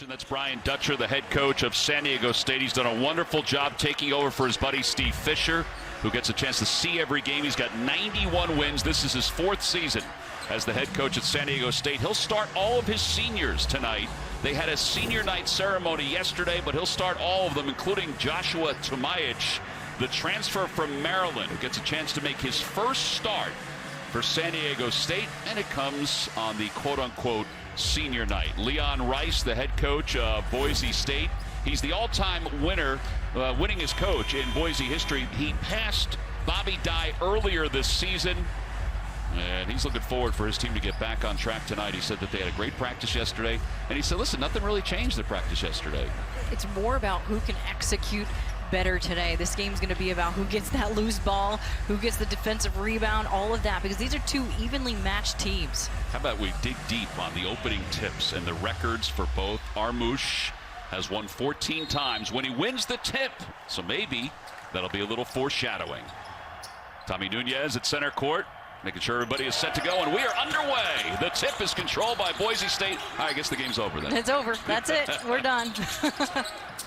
That's Brian Dutcher, the head coach of San Diego State. He's done a wonderful job taking over for his buddy Steve Fisher, who gets a chance to see every game. He's got 91 wins. This is his 4th season as the head coach at San Diego State. He'll start all of his seniors tonight. They had a senior night ceremony yesterday, but he'll start all of them, including Joshua Tomajic, the transfer from Maryland, who gets a chance to make his first start for San Diego State, and it comes on the quote-unquote senior night. Leon Rice, the head coach of Boise State. He's the all-time winner, winningest coach in Boise history. He passed Bobby Dye earlier this season, and he's looking forward for his team to get back on track tonight. He said that they had a great practice yesterday, and he said, listen, nothing really changed the practice yesterday. It's more about who can execute better today. This game's going to be about who gets that loose ball, who gets the defensive rebound, all of that, because these are two evenly matched teams. How about we dig deep on the opening tips and the records for both? Armouche has won 14 times when he wins the tip, so maybe that'll be a little foreshadowing. Tommy Nunez at center court, making sure everybody is set to go, and we are underway. The tip is controlled by Boise State. I guess the game's over then. It's over. That's it. We're done.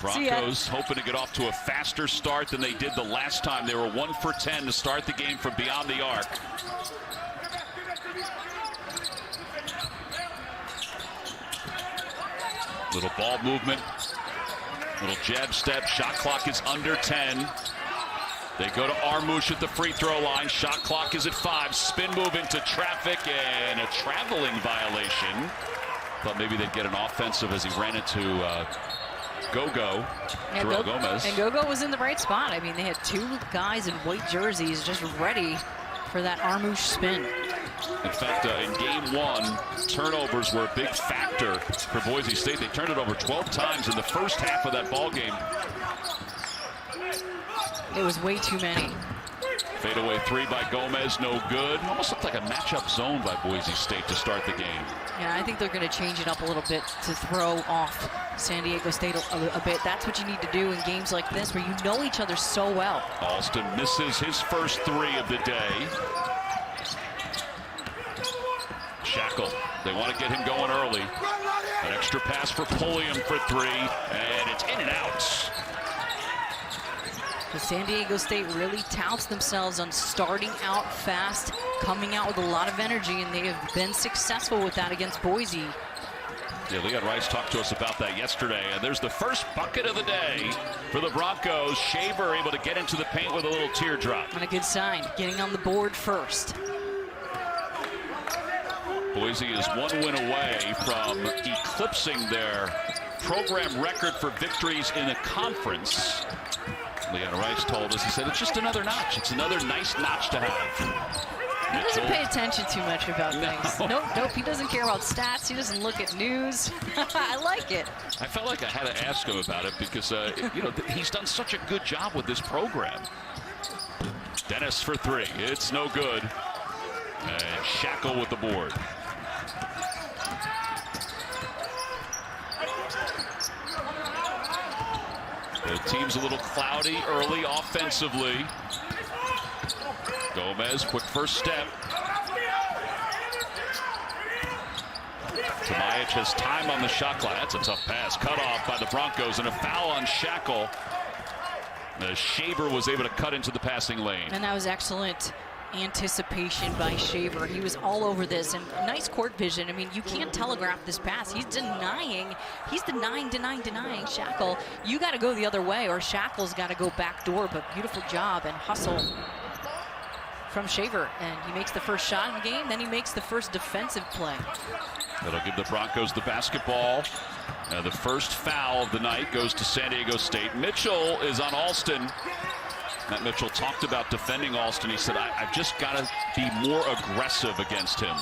Broncos hoping to get off to a faster start than they did the last time. They were 1 for 10 to start the game from beyond the arc. Little ball movement, little jab step. Shot clock is under 10. They go to Armouche at the free throw line. Shot clock is at 5. Spin move into traffic and a traveling violation. Thought maybe they'd get an offensive as he ran into Gogo, Terrell Gomez. And Gogo was in the right spot. I mean, they had 2 guys in white jerseys just ready for that Armouche spin. In fact, in game 1, turnovers were a big factor for Boise State. They turned it over 12 times in the first half of that ball game. It was way too many. Fadeaway 3 by Gomez, no good. Almost looked like a matchup zone by Boise State to start the game. Yeah, I think they're going to change it up a little bit to throw off San Diego State a bit. That's what you need to do in games like this where you know each other so well. Alston misses his first 3 of the day. Shackle, they want to get him going early. An extra pass for Pulliam for 3, and it's in and out. The San Diego State really touts themselves on starting out fast, coming out with a lot of energy, and they have been successful with that against Boise. Yeah, Leon Rice talked to us about that yesterday, and there's the first bucket of the day for the Broncos. Shaver able to get into the paint with a little teardrop. And a good sign, getting on the board first. Boise is 1 win away from eclipsing their program record for victories in a conference. Leon Rice told us, he said, it's just another notch. It's another nice notch to have. He doesn't pay attention too much about things. Nope, he doesn't care about stats. He doesn't look at news. I like it. I felt like I had to ask him about it because, you know, he's done such a good job with this program. Dennis for 3. It's no good. And Shackle with the board. The team's a little cloudy early offensively. Gomez, quick first step. Tomajic has time on the shot clock. That's a tough pass. Cut off by the Broncos, and a foul on Shackle. Shaver was able to cut into the passing lane. And that was excellent anticipation by Shaver. He was all over this, and nice court vision. I mean, you can't telegraph this pass. He's denying Shackle. You got to go the other way, or Shackle's got to go back door, but beautiful job and hustle from Shaver, and he makes the first shot in the game, then he makes the first defensive play. That'll give the Broncos the basketball. The first foul of the night goes to San Diego State. Mitchell is on Alston. Matt Mitchell talked about defending Alston. He said, I've just got to be more aggressive against him.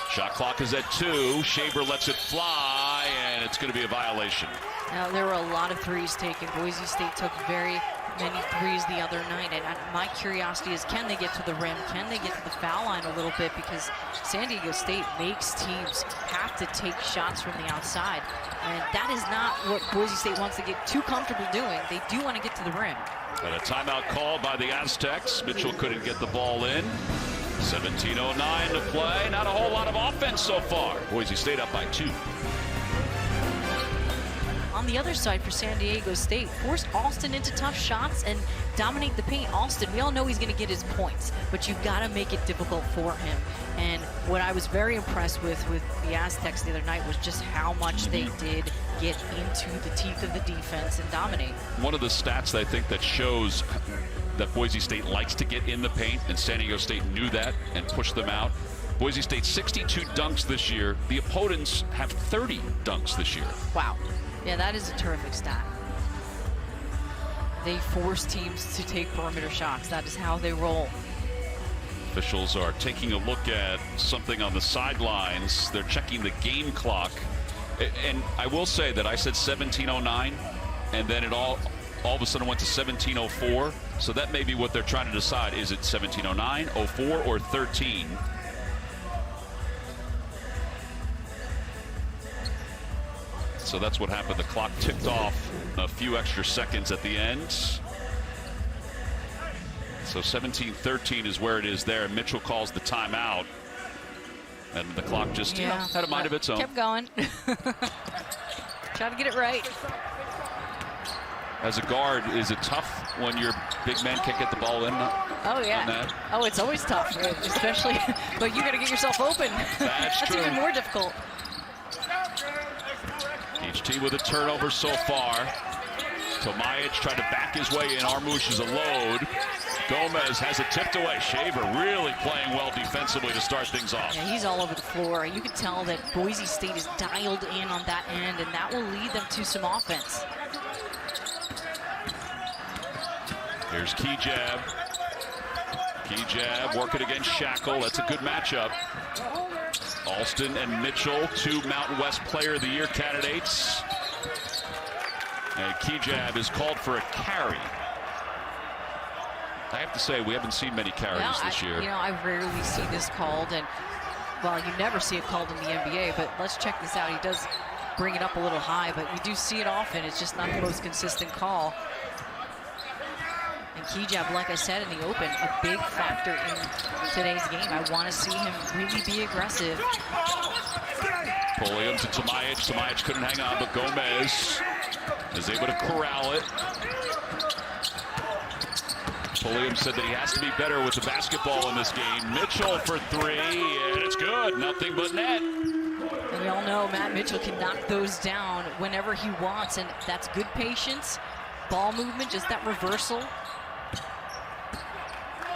Shot clock is at 2. Shaver lets it fly, and it's going to be a violation. Now, there were a lot of threes taken. Boise State took very many threes the other night, and my curiosity is, can they get to the rim? Can they get to the foul line a little bit? Because San Diego State makes teams have to take shots from the outside, and that is not what Boise State wants to get too comfortable doing. They do want to get to the rim. And a timeout called by the Aztecs. Mitchell couldn't get the ball in. 17:09 to play. Not a whole lot of offense so far. Boise State up by 2. on the other side for San Diego State, force Alston into tough shots and dominate the paint. Alston, we all know he's going to get his points, but you've got to make it difficult for him. And what I was very impressed with the Aztecs the other night was just how much they did get into the teeth of the defense and dominate. One of the stats that I think that shows that Boise State likes to get in the paint, and San Diego State knew that and pushed them out. Boise State 62 dunks this year. The opponents have 30 dunks this year. Wow. Yeah, that is a terrific stat. They force teams to take perimeter shots. That is how they roll. Officials are taking a look at something on the sidelines. They're checking the game clock. And I will say that I said 17:09, and then it all of a sudden went to 17:04. So that may be what they're trying to decide. Is it 17:09, 04, or 13? So that's what happened. The clock ticked off a few extra seconds at the end. So 17:13 is where it is there. Mitchell calls the timeout. And the clock just had a mind of its own. Kept going. Try to get it right. As a guard, is it tough when your big man can't get the ball in? Oh, yeah. Oh, it's always tough, especially, but you got to get yourself open. That's true. Even more difficult. Each team with a turnover so far. Tomajic tried to back his way in. Armouche is a load. Gomez has it tipped away. Shaver really playing well defensively to start things off. Yeah, he's all over the floor. You can tell that Boise State is dialed in on that end, and that will lead them to some offense. Here's Kejab. Kejab working against Shackle. That's a good matchup. Alston and Mitchell, two Mountain West Player of the Year candidates. And Kejab is called for a carry. I have to say, we haven't seen many carries this year. I rarely see this called, and well, you never see it called in the NBA, but let's check this out. He does bring it up a little high, but you do see it often. It's just not the most consistent call. And Kejab, like I said in the open, a big factor in today's game. I want to see him really be aggressive. Pulliam to Tomajic. Tomajic couldn't hang on, but Gomez is able to corral it. Pulliam said that he has to be better with the basketball in this game. Mitchell for three, and it's good. Nothing but net. And we all know Matt Mitchell can knock those down whenever he wants, and that's good patience, ball movement, just that reversal.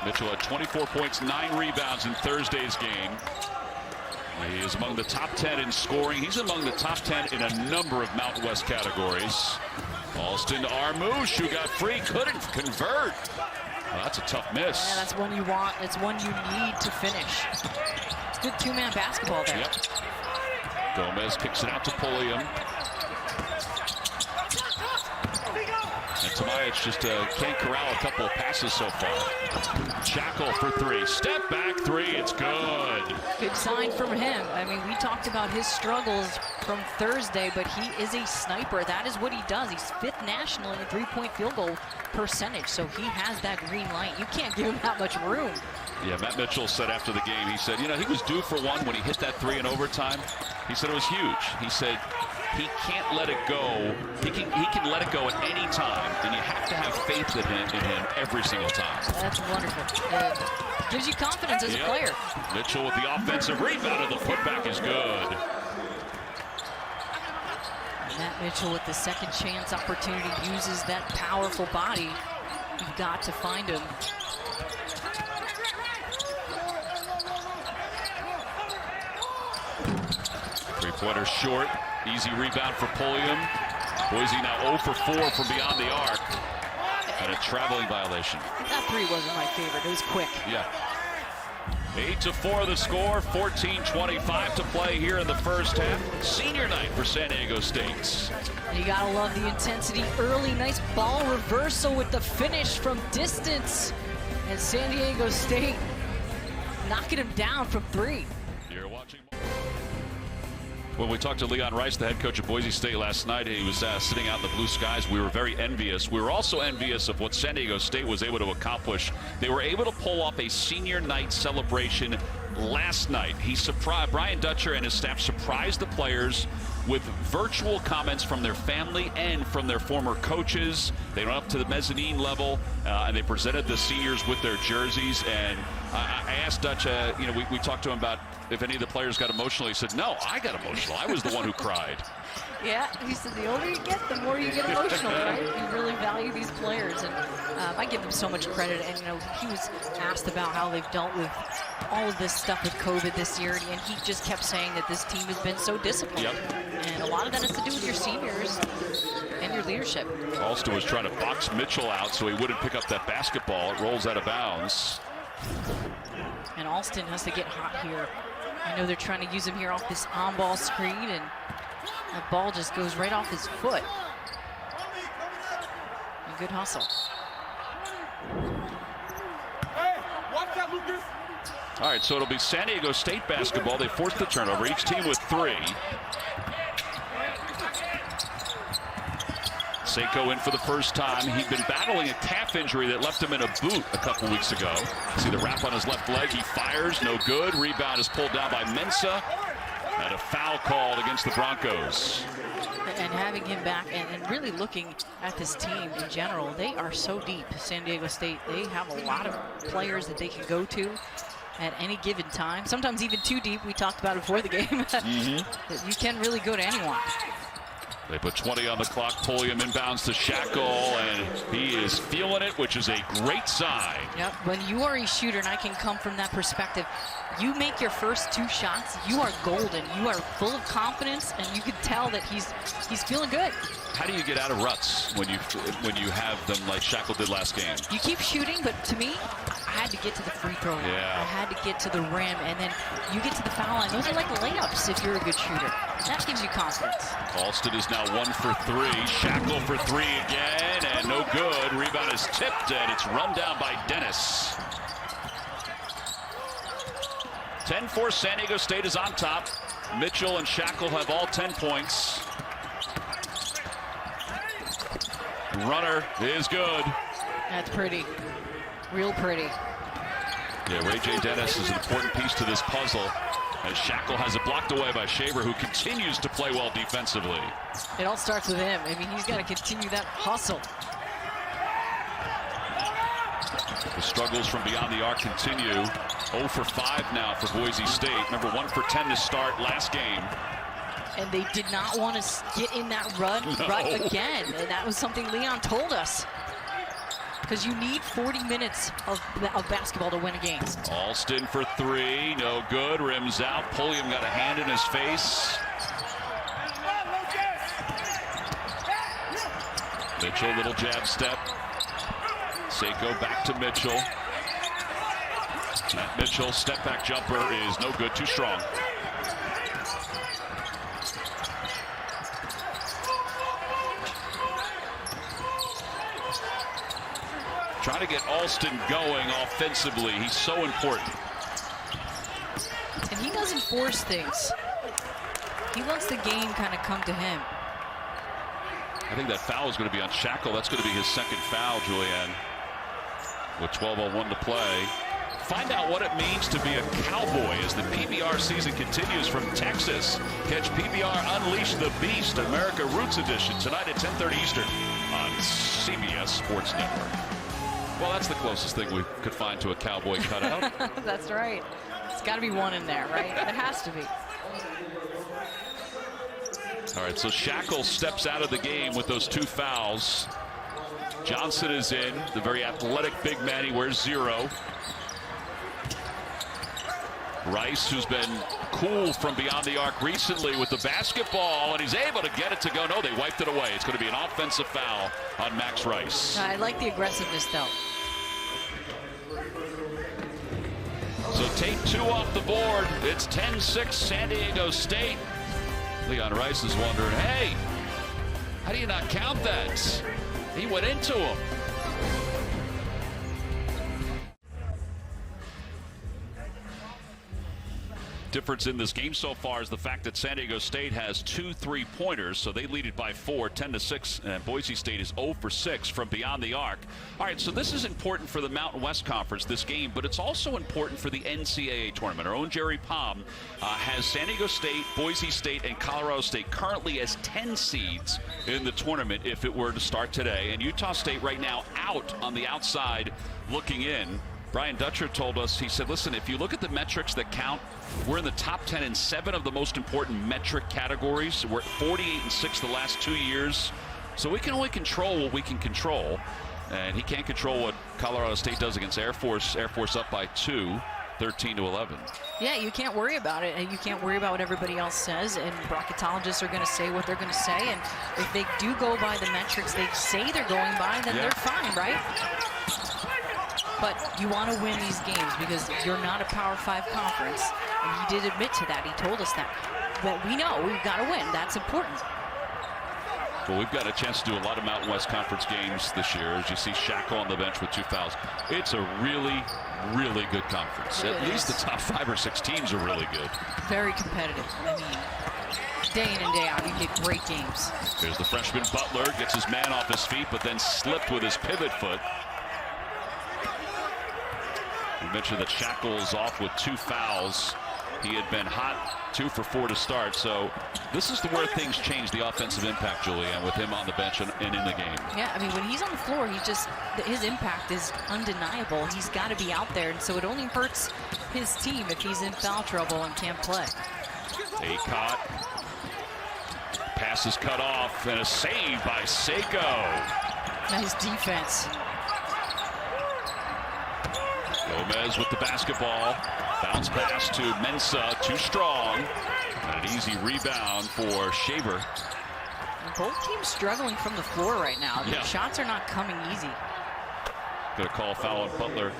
Mitchell had 24 points, 9 rebounds in Thursday's game. He is among the top 10 in scoring. He's among the top 10 in a number of Mountain West categories. Alston to Armouche, who got free, couldn't convert. Well, that's a tough miss. Yeah, that's one you want. It's one you need to finish. It's good two-man basketball there. Yep. Gomez kicks it out to Pulliam. And Tomajic just can't corral a couple of passes so far. Shackle for three. Step back three. It's good. Good sign from him. I mean, we talked about his struggles from Thursday, but he is a sniper. That is what he does. He's 5th nationally in three-point field goal percentage, so he has that green light. You can't give him that much room. Yeah, Matt Mitchell said after the game, he said, he was due for one when he hit that three in overtime. He said it was huge. He said he can't let it go. He can let it go at any time, and you have to have faith in him every single time. That's wonderful. It gives you confidence as a player. Mitchell with the offensive rebound, and the putback is good. Matt Mitchell with the second chance opportunity uses that powerful body. You've got to find him. Three-pointer short. Easy rebound for Pulliam. Boise now 0 for 4 from beyond the arc. And a traveling violation. That three wasn't my favorite. It was quick. Yeah. 8-4 the score. 14:25 to play here in the first half. Senior night for San Diego State. You gotta love the intensity early. Nice ball reversal with the finish from distance. And San Diego State knocking him down from three. You're watching. When we talked to Leon Rice, the head coach of Boise State last night, he was sitting out in the blue skies. We were very envious. We were also envious of what San Diego State was able to accomplish. They were able to pull off a senior night celebration last night. He surprised Brian Dutcher and his staff surprised the players with virtual comments from their family and from their former coaches. They went up to the mezzanine level and they presented the seniors with their jerseys. And I asked Dutch, you know, we talked to him about if any of the players got emotional. He said, no, I got emotional. I was the one who cried. Yeah, he said the older you get, the more you get emotional, right? You really value these players, and I give them so much credit. And, you know, he was asked about how they've dealt with all of this stuff with COVID this year, and he just kept saying that this team has been so disciplined. Yep. And a lot of that has to do with your seniors and your leadership. Alston was trying to box Mitchell out so he wouldn't pick up that basketball. It rolls out of bounds. And Alston has to get hot here. I know they're trying to use him here off this on-ball screen, and that ball just goes right off his foot. A good hustle. All right, so it'll be San Diego State basketball. They forced the turnover, each team with 3. Seiko in for the first time. He'd been battling a calf injury that left him in a boot a couple weeks ago. See the wrap on his left leg. He fires, no good. Rebound is pulled down by Mensah. And a foul called against the Broncos. And having him back and really looking at this team in general, they are so deep. San Diego State, they have a lot of players that they can go to at any given time. Sometimes even too deep. We talked about it before the game. That you can really go to anyone. They put 20 on the clock. Pulliam inbounds to Shackle, and he is feeling it, which is a great sign. Yep, when you are a shooter, and I can come from that perspective, you make your first 2 shots, you are golden. You are full of confidence, and you can tell that he's feeling good. How do you get out of ruts when you have them like Shackle did last game? You keep shooting, but to me, I had to get to the free throw line. Yeah. I had to get to the rim, and then you get to the foul line. Those are like layups if you're a good shooter. That gives you confidence. Alston is now 1 for 3. Shackle for 3 again, and no good. Rebound is tipped, and it's run down by Dennis. 10-4, San Diego State is on top. Mitchell and Shackle have all 10 points. Runner is good. That's pretty. Real pretty. Yeah, Ray J. Dennis is an important piece to this puzzle, as Shackle has it blocked away by Shaver, who continues to play well defensively. It all starts with him. I mean, he's got to continue that hustle. The struggles from beyond the arc continue. 0 for 5 now for Boise State. Remember, 1 for 10 to start last game. And they did not want to get in that rut again. And that was something Leon told us. Because you need 40 minutes of basketball to win a game. Alston for 3, no good. Rims out. Pulliam got a hand in his face. Mitchell, little jab step. Seiko back to Mitchell. Matt Mitchell, step back jumper is no good, too strong. Trying to get Alston going offensively. He's so important. And he doesn't force things. He lets the game kind of come to him. I think that foul is going to be on Shackle. That's going to be his second foul, Julianne, with 12:01 to play. Find out what it means to be a Cowboy as the PBR season continues from Texas. Catch PBR Unleash the Beast, America Roots Edition, tonight at 10:30 Eastern on CBS Sports Network. Well, that's the closest thing we could find to a Cowboy cutout. That's right. It's got to be one in there, right? It has to be. All right, so Shackle steps out of the game with those 2 fouls. Johnson is in, the very athletic big man. He wears 0. Rice, who's been cool from beyond the arc recently with the basketball, and he's able to get it to go. No, they wiped it away. It's going to be an offensive foul on Max Rice. I like the aggressiveness, though. So take 2 off the board. It's 10-6 San Diego State. Leon Rice is wondering, hey, how do you not count that? He went into him. difference in this game so far is the fact that San Diego State has 2 3-pointers, so they lead it by 4, 10-6, and Boise State is 0 for 6 from beyond the arc. All right, so this is important for the Mountain West Conference, this game, but it's also important for the NCAA tournament. Our own Jerry Palm has San Diego State, Boise State, and Colorado State currently as 10 seeds in the tournament if it were to start today, and Utah State right now out on the outside looking in. Brian Dutcher told us, he said, listen, if you look at the metrics that count, we're in the top 10 in 7 of the most important metric categories. We're at 48 and 6 the last 2 years. So we can only control what we can control. And he can't control what Colorado State does against Air Force. Air Force up by 2, 13-11. Yeah, you can't worry about it, and you can't worry about what everybody else says, and bracketologists are going to say what they're going to say, and if they do go by the metrics they say they're going by, then they're fine, right? But you want to win these games because you're not a Power 5 conference, and he did admit to that. He told us that. But we know we've got to win. That's important. Well, we've got a chance to do a lot of Mountain West Conference games this year. As you see Shackle on the bench with 2 fouls. It's a really, really good conference. At least the top 5 or 6 teams are really good. Very competitive. I mean, day in and day out, you get great games. Here's the freshman Butler, gets his man off his feet, but then slipped with his pivot foot. We mentioned that Shackle's off with 2 fouls. He had been hot 2 for 4 to start. So this is where things change the offensive impact, Julianne, with him on the bench and in the game. Yeah, I mean, when he's on the floor, his impact is undeniable. He's got to be out there, and so it only hurts his team if he's in foul trouble and can't play. Acott. Pass is cut off, and a save by Seiko. Nice defense. Gomez with the basketball. Bounce pass to Mensah, too strong. And an easy rebound for Shaver. Both teams struggling from the floor right now. The Yeah. shots are not coming easy. Gonna call foul on Butler.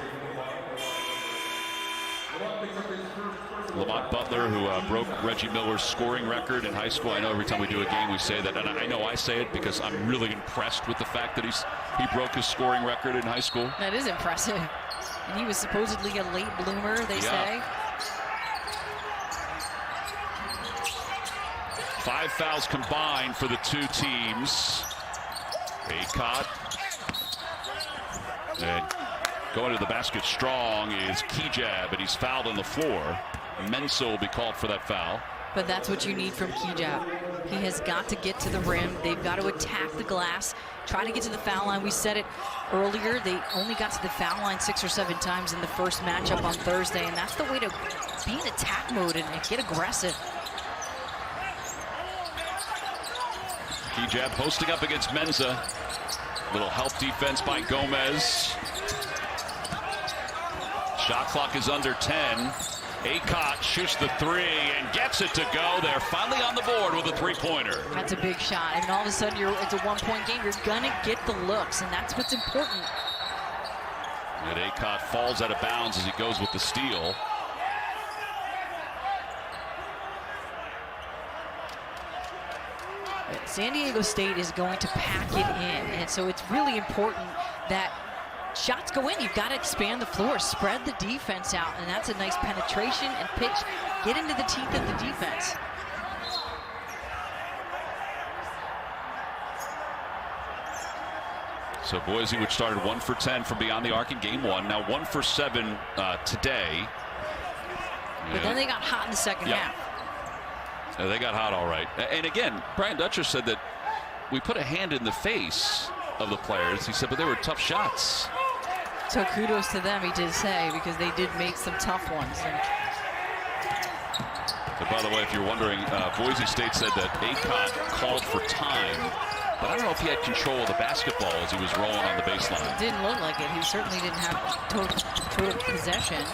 Lamont Butler, who broke Reggie Miller's scoring record in high school. I know every time we do a game we say that, and I know I say it because I'm really impressed with the fact that he broke his scoring record in high school. That is impressive. And he was supposedly a late bloomer, they say. 5 fouls combined for the 2 teams. Acott. And going to the basket strong is Kejab, and he's fouled on the floor. Mensah will be called for that foul. But that's what you need from Kejab. He has got to get to the rim. They've got to attack the glass, try to get to the foul line. We said it earlier, they only got to the foul line 6 or 7 times in the first matchup on Thursday, and that's the way to be in attack mode and get aggressive. Kejab posting up against Mensah. Little help defense by Gomez. Shot clock is under 10. Acott shoots the 3 and gets it to go. They're finally on the board with a 3-pointer. That's a big shot. And all of a sudden, it's a 1-point game. You're going to get the looks, and that's what's important. And Acott falls out of bounds as he goes with the steal. San Diego State is going to pack it in, and so it's really important that shots go in. You've got to expand the floor, spread the defense out, and that's a nice penetration and pitch. Get into the teeth of the defense. So Boise, which started 1 for 10 from beyond the arc in game 1, now 1 for 7 today. But then they got hot in the second half. They got hot all right. And again, Brian Dutcher said that we put a hand in the face of the players. He said, but they were tough shots. So kudos to them, he did say, because they did make some tough ones. So by the way, if you're wondering, Boise State said that Acott called for time, but I don't know if he had control of the basketball as he was rolling on the baseline. It didn't look like it. He certainly didn't have total possession.